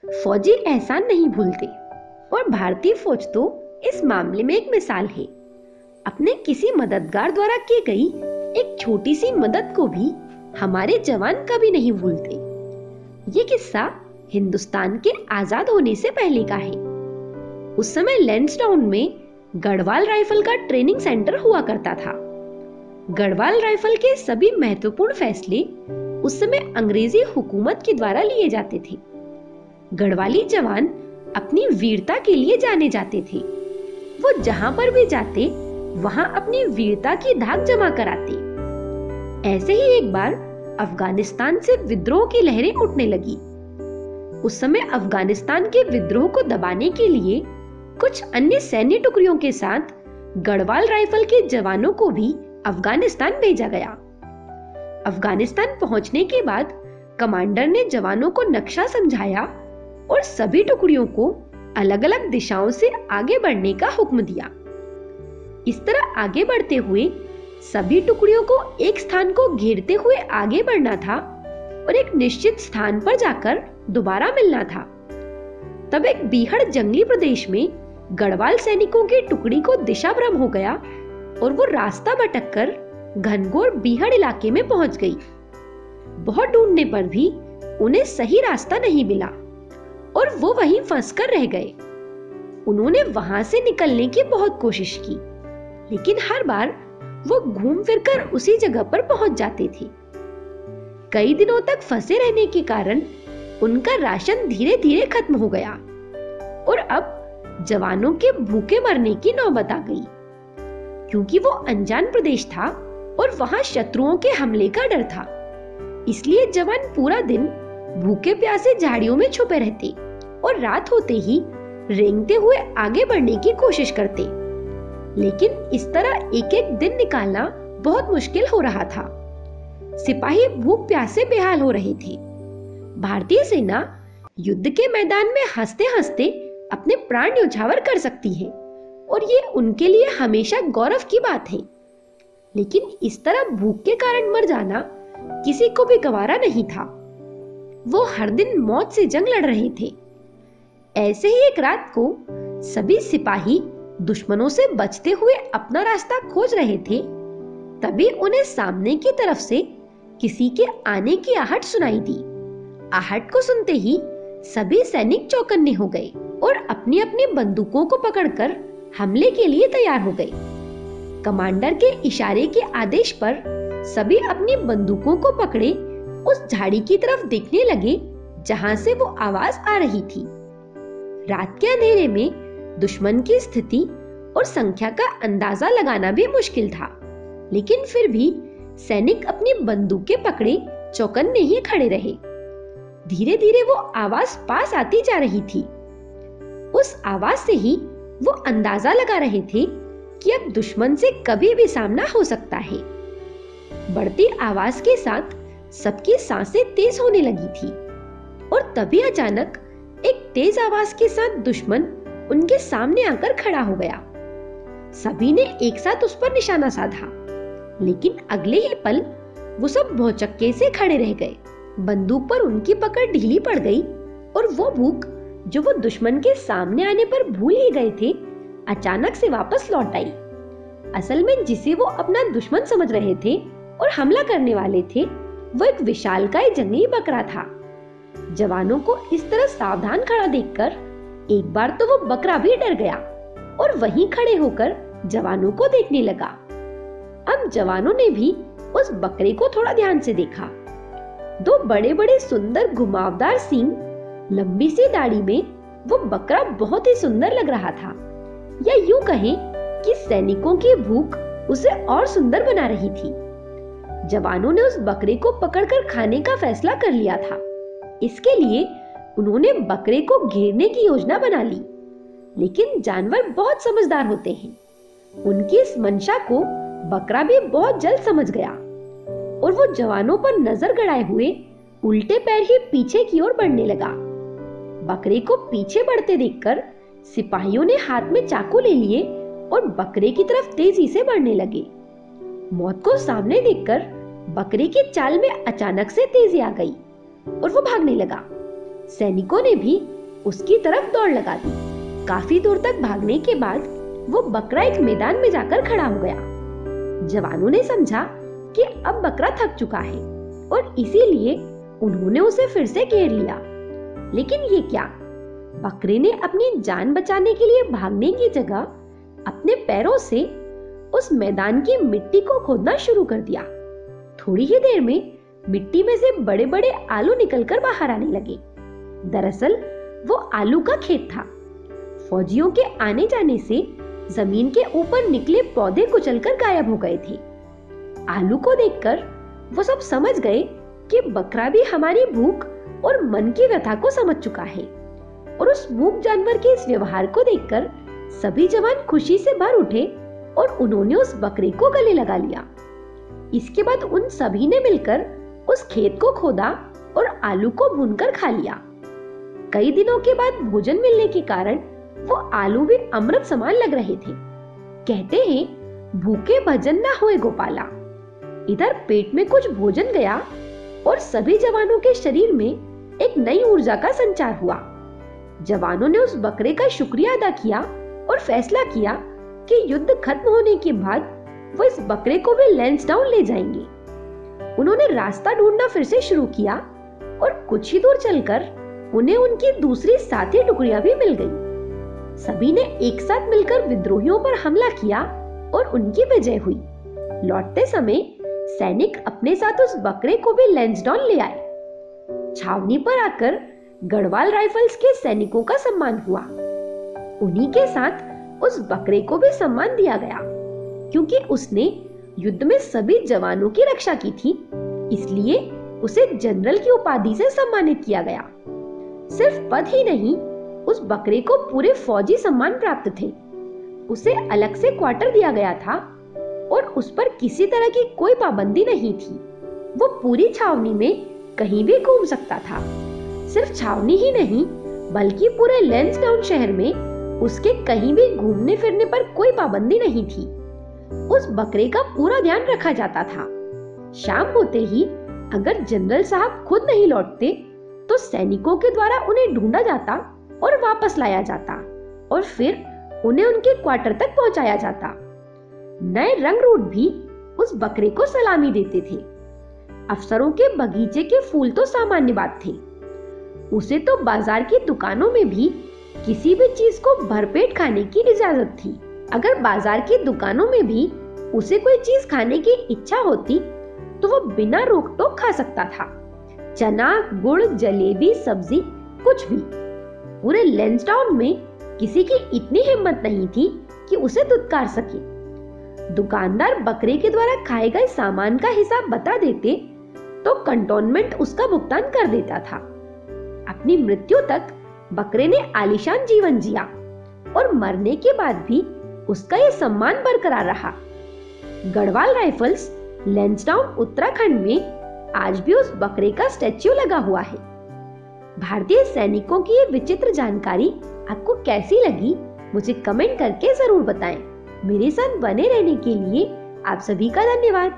फौजी एहसान नहीं भूलते और भारतीय फौज तो इस मामले में एक मिसाल है। अपने किसी मददगार द्वारा की गई एक छोटी सी मदद को भी हमारे जवान कभी नहीं भूलते। ये किस्सा हिंदुस्तान के आजाद होने से पहले का है। उस समय लैंसडाउन में गढ़वाल राइफल का ट्रेनिंग सेंटर हुआ करता था। गढ़वाल राइफल के सभी महत्वपूर्ण फैसले उस समय अंग्रेजी हुकूमत के द्वारा लिए जाते थे। गढ़वाली जवान अपनी वीरता के लिए जाने जाते थे। वो जहां पर भी जाते वहां अपनी वीरता की धाक जमा कराते। ऐसे ही एक बार अफगानिस्तान से विद्रोह की लहरें उठने लगी। उस समय अफगानिस्तान के विद्रोह को दबाने के लिए कुछ अन्य सैन्य टुकड़ियों के साथ गढ़वाल राइफल के जवानों को भी अफगानिस्तान भेजा गया। अफगानिस्तान पहुंचने के बाद कमांडर ने जवानों को नक्शा समझाया और सभी टुकड़ियों को अलग अलग दिशाओं से आगे बढ़ने का हुक्म दिया। इस तरह आगे बढ़ते हुए सभी टुकड़ियों को एक स्थान को घेरते हुए आगे बढ़ना था और एक निश्चित स्थान पर जाकर दोबारा मिलना था। तब एक बीहड़ जंगली प्रदेश में गढ़वाल सैनिकों की टुकड़ी को दिशा भ्रम हो गया और वो रास्ता भटककर घनघोर बीहड़ इलाके में पहुंच गई। बहुत ढूंढने पर भी उन्हें सही रास्ता नहीं मिला और वो वहीं फंसकर रह गए। उन्होंने वहां से निकलने की बहुत कोशिश की, लेकिन हर बार वो घूम फिरकर उसी जगह पर पहुंच जाते थे। कई दिनों तक फंसे रहने के कारण उनका राशन धीरे धीरे खत्म हो गया और अब जवानों के भूखे मरने की नौबत आ गई। क्योंकि वो अनजान प्रदेश था और वहां शत्रुओं के हमले का डर था, इसलिए जवान पूरा दिन भूखे प्यासे झाड़ियों में छुपे रहते और रात होते ही रेंगते हुए आगे बढ़ने की कोशिश करते। लेकिन इस तरह एक एक दिन निकालना बहुत मुश्किल हो रहा था। सिपाही भूख प्यास से बेहाल हो रहे थे। भारतीय सेना युद्ध के मैदान में हंसते हंसते अपने प्राण न्यौछावर कर सकती है और ये उनके लिए हमेशा गौरव की बात है। लेकिन इस तरह भूख के कारण मर जाना किसी को भी गवारा नहीं था। वो हर दिन मौत से जंग लड़ रहे थे। ऐसे ही एक रात को सभी सिपाही दुश्मनों से बचते हुए अपना रास्ता खोज रहे थे। तभी उन्हें सामने की तरफ से किसी के आने की आहट सुनाई दी। आहट को सुनते ही सभी सैनिक चौकन्ने हो गए और अपनी अपनी बंदूकों को पकड़कर हमले के लिए तैयार हो गए। कमांडर के इशारे के आदेश पर सभी अपनी बंदूकों को पकड़े उस झाड़ी की तरफ देखने लगे जहां से वो आवाज आ रही थी। रात के अंधेरे में दुश्मन की स्थिति और संख्या का अंदाजा लगाना भी मुश्किल था, लेकिन फिर भी सैनिक अपनी बंदूकें पकड़े चौकन्ने ही खड़े रहे। धीरे धीरे वो आवाज पास आती जा रही थी। उस आवाज से ही वो अंदाजा लगा रहे थे कि अब दुश्मन से कभी भी सामना हो सकता है। बढ़ती आवाज के साथ सबकी सांसें तेज होने लगी थी और तभी अचानक एक तेज आवाज के साथ दुश्मन उनके सामने आकर खड़ा हो गया। सभी ने एक साथ उस पर निशाना साधा, लेकिन अगले ही पल वो सब भौचक्के से खड़े रह गए। बंदूक पर उनकी पकड़ ढीली पड़ गई और वो भूख जो वो दुश्मन के सामने आने पर भूल ही गए थे, अचानक से वापस लौट आई। असल में जिसे वो अपना दुश्मन समझ रहे थे और हमला करने वाले थे, वो एक विशालकाय जंगली बकरा था। जवानों को इस तरह सावधान खड़ा देखकर एक बार तो वो बकरा भी डर गया और वहीं खड़े होकर जवानों को देखने लगा। अब जवानों ने भी उस बकरे को थोड़ा ध्यान से देखा। दो बड़े बड़े सुंदर घुमावदार सींग, लंबी सी दाढ़ी में वो बकरा बहुत ही सुंदर लग रहा था, या यूं कहें कि सैनिकों की भूख उसे और सुंदर बना रही थी। जवानों ने उस बकरे को पकड़कर खाने का फैसला कर लिया था। इसके लिए उन्होंने बकरे को घेरने की योजना बना ली, लेकिन जानवर बहुत समझदार होते हैं। उनकी इस मंशा को बकरा भी बहुत जल्द समझ गया और वो जवानों पर नजर गड़ाए हुए उल्टे पैर ही पीछे की ओर बढ़ने लगा। बकरे को पीछे बढ़ते देखकर सिपाहियों ने हाथ में चाकू ले लिए और बकरे की तरफ तेजी से बढ़ने लगे। मौत को सामने देखकर बकरे की चाल में अचानक से तेजी आ गई और वो भागने लगा। सैनिकों ने भी उसकी तरफ दौड़ लगा दी। काफी दूर तक भागने के बाद वो बकरा एक मैदान में जाकर खड़ा हो गया। जवानों ने समझा कि अब बकरा थक चुका है और इसीलिए उन्होंने उसे फिर से घेर लिया। लेकिन ये क्या, बकरे ने अपनी जान बचाने के लिए भागने की जगह अपने पैरों से उस मैदान की मिट्टी को खोदना शुरू कर दिया। थोड़ी ही देर में मिट्टी में से बड़े बड़े आलू निकलकर बाहर आने लगे। दरअसल वो आलू का खेत था। फौजियों के आने जाने से जमीन के ऊपर निकले पौधे कुचलकर गायब हो गए थे। आलू को देखकर वो सब समझ गए कि बकरा भी हमारी भूख और मन की व्यथा को समझ चुका है। और उस मूक जानवर के इस व्यवहार को देखकर सभी जवान खुशी से भर उठे और उन्होंने उस बकरे को गले लगा लिया। इसके बाद उन सभी ने मिलकर उस खेत को खोदा और आलू को भूनकर खा लिया। कई दिनों के बाद भोजन मिलने के कारण वो आलू भी अमृत समान लग रहे थे। कहते हैं, भूखे भजन ना होए गोपाला। इधर पेट में कुछ भोजन गया और सभी जवानों के शरीर में एक नई ऊर्जा का संचार हुआ। जवानों ने उस बकरे का शुक्रिया अदा किया और फैसला किया कि युद्ध खत्म होने के बाद वो इस बकरे को भी लैंसडाउन ले जाएंगे। उन्होंने रास्ता ढूंढना फिर से शुरू किया और कुछ ही दूर चलकर उन्हें उनकी दूसरी साथी टुकड़ियां भी मिल गईं। सभी ने एक साथ मिलकर विद्रोहियों पर हमला किया और उनकी विजय हुई। लौटते समय सैनिक अपने साथ उस बकरे को भी लैंसडाउन ले आए। छावनी पर आकर गढ़वाल राइफल्स के सैनिकों का सम्मान हुआ। उन्हीं के साथ उस बकरे को भी सम्मान दिया गया, क्योंकि उसने युद्ध में सभी जवानों की रक्षा की थी। इसलिए उसे जनरल की उपाधि से सम्मानित किया गया। सिर्फ पद ही नहीं, उस बकरे को पूरे फौजी सम्मान प्राप्त थे। उसे अलग से क्वार्टर दिया गया था और उस पर किसी तरह की कोई पाबंदी नहीं थी। वो पूरी छावनी में कहीं भी घूम सकता था। सिर्फ छावनी ही नहीं, बल्कि पूरे लैंसडाउन शहर में उसके कहीं भी घूमने फिरने पर कोई पाबंदी नहीं थी। उस बकरे का पूरा ध्यान रखा जाता था। शाम होते ही अगर जनरल साहब खुद नहीं लौटते तो सैनिकों के द्वारा उन्हें ढूंढा जाता और वापस लाया जाता और फिर उन्हें उनके क्वार्टर तक पहुंचाया जाता। नए रंगरूट भी उस बकरे को सलामी देते थे। अफसरों के बगीचे के फूल तो सामान्य बात थे, उसे तो बाजार की दुकानों में भी किसी भी चीज को भरपेट खाने की इजाजत थी। अगर बाजार की दुकानों में भी उसे कोई चीज खाने की इच्छा होती तो वो बिना रोक टोक खा सकता था। चना, गुड़, जलेबी, सब्जी, कुछ भी। पूरे लैंसडाउन में किसी की इतनी हिम्मत नहीं थी कि उसे दुत्कार सके। दुकानदार बकरे के द्वारा खाए गए सामान का हिसाब बता देते तो कंटोनमेंट उसका भुगतान कर देता था। अपनी मृत्यु तक बकरे ने आलीशान जीवन जिया और मरने के बाद भी उसका यह सम्मान बरकरार रहा। गढ़वाल राइफल्स लैंसडाउन उत्तराखंड में आज भी उस बकरे का स्टैच्यू लगा हुआ है। भारतीय सैनिकों की ये विचित्र जानकारी आपको कैसी लगी, मुझे कमेंट करके जरूर बताएं। मेरे साथ बने रहने के लिए आप सभी का धन्यवाद।